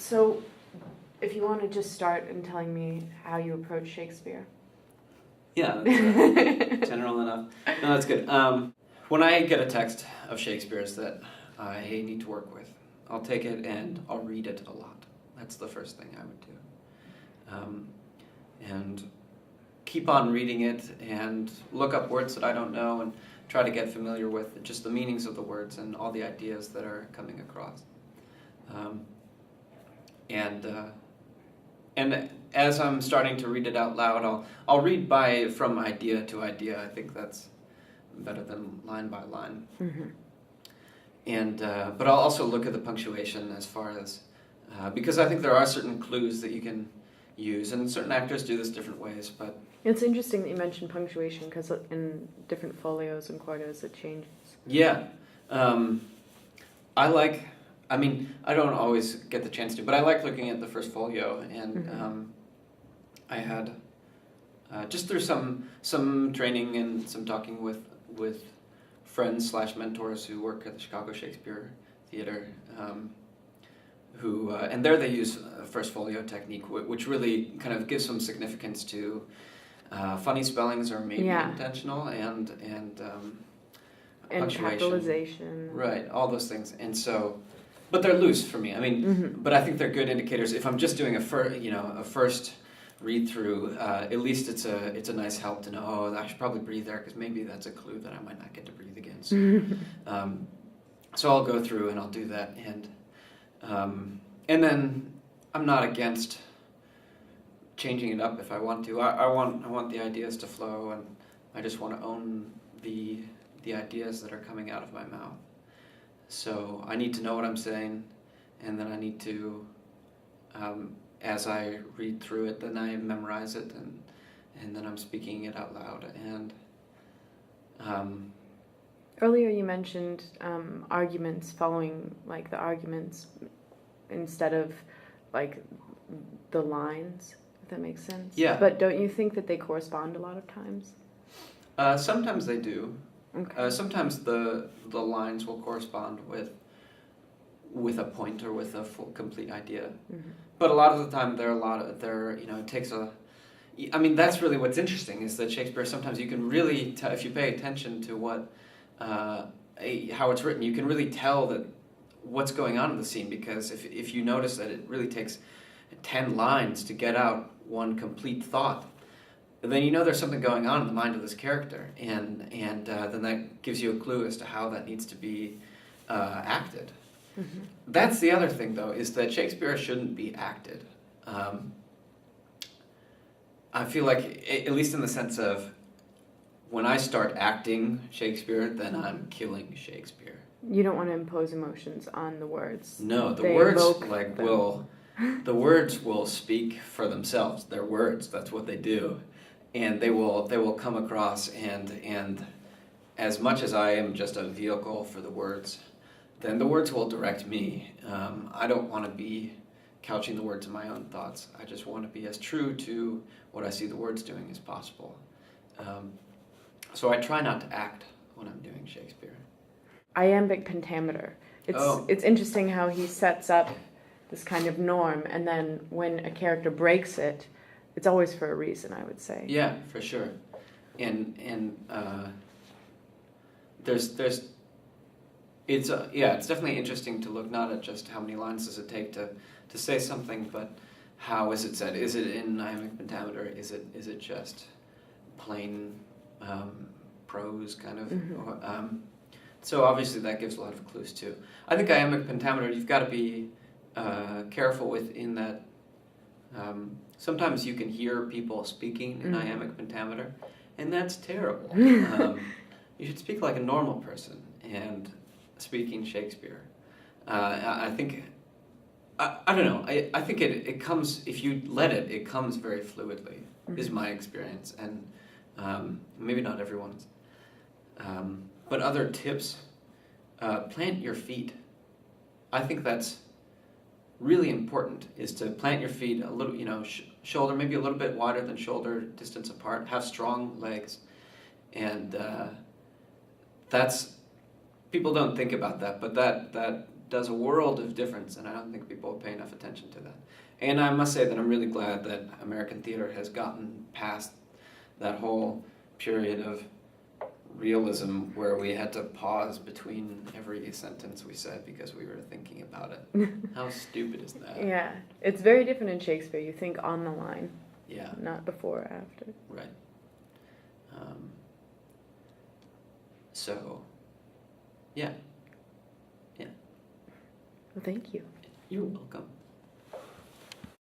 So, if you want to just start in telling me how you approach Shakespeare. Yeah, that's general enough. No, that's good. When I get a text of Shakespeare's that I need to work with, I'll take it and I'll read it a lot. That's the first thing I would do. And keep on reading it and look up words that I don't know and try to get familiar with just the meanings of the words and all the ideas that are coming across. And as I'm starting to read it out loud, I'll read from idea to idea. I think that's better than line by line. Mm-hmm. And but I'll also look at the punctuation as far as because I think there are certain clues that you can use, and certain actors do this different ways. But it's interesting that you mentioned punctuation because in different folios and quartos it changes. Yeah, I don't always get the chance to, but I like looking at the first folio, and I had just through some training and some talking with friends / mentors who work at the Chicago Shakespeare Theater, and there they use first folio technique, which really kind of gives some significance to funny spellings or maybe intentional and punctuation, capitalization, right? All those things, and so. But they're loose for me. I mean, but I think they're good indicators. If I'm just doing a first read through, at least it's a nice help to know. Oh, I should probably breathe there because maybe that's a clue that I might not get to breathe again. So I'll go through and I'll do that, and then I'm not against changing it up if I want to. I want the ideas to flow, and I just want to own the ideas that are coming out of my mouth. So I need to know what I'm saying, and then I need to, as I read through it, then I memorize it, and then I'm speaking it out loud. And earlier you mentioned arguments, following like the arguments instead of like the lines, if that makes sense. Yeah. But don't you think that they correspond a lot of times? Sometimes they do. Okay. Sometimes the lines will correspond with a point or with a full complete idea, but a lot of the time it takes a. I mean, that's really what's interesting is that Shakespeare sometimes you can really if you pay attention to what how it's written, you can really tell that what's going on in the scene, because if you notice that it really takes 10 lines to get out one complete thought, then you know there's something going on in the mind of this character, and then that gives you a clue as to how that needs to be acted. Mm-hmm. That's the other thing, though, is that Shakespeare shouldn't be acted. I feel like, at least in the sense of, when I start acting Shakespeare, then I'm killing Shakespeare. You don't want to impose emotions on the words. No, the words the words will speak for themselves. They're words. That's what they do. And they will come across, and as much as I am just a vehicle for the words, then the words will direct me. I don't want to be couching the words in my own thoughts. I just want to be as true to what I see the words doing as possible. So I try not to act when I'm doing Shakespeare. Iambic pentameter. It's interesting how he sets up this kind of norm, and then when a character breaks it, it's always for a reason, I would say. Yeah, for sure. And it's definitely interesting to look not at just how many lines does it take to say something, but how is it said? Is it in iambic pentameter? Is it just plain prose kind of? Mm-hmm. So obviously that gives a lot of clues too. I think iambic pentameter, you've got to be careful with in that. Sometimes you can hear people speaking in iambic pentameter, and that's terrible. You should speak like a normal person and speaking Shakespeare. I think, I don't know, I think it comes, if you let it comes very fluidly, is my experience, and maybe not everyone's. But other tips, plant your feet. I think that's really important, is to plant your feet a little, shoulder, maybe a little bit wider than shoulder distance apart, have strong legs, and that's, people don't think about that, but that does a world of difference, and I don't think people pay enough attention to that. And I must say that I'm really glad that American theater has gotten past that whole period of realism where we had to pause between every sentence we said because we were thinking about it. How stupid is that? Yeah, it's very different in Shakespeare. You think on the line, Yeah, not before or after. right. So, yeah. Well, thank you. You're welcome.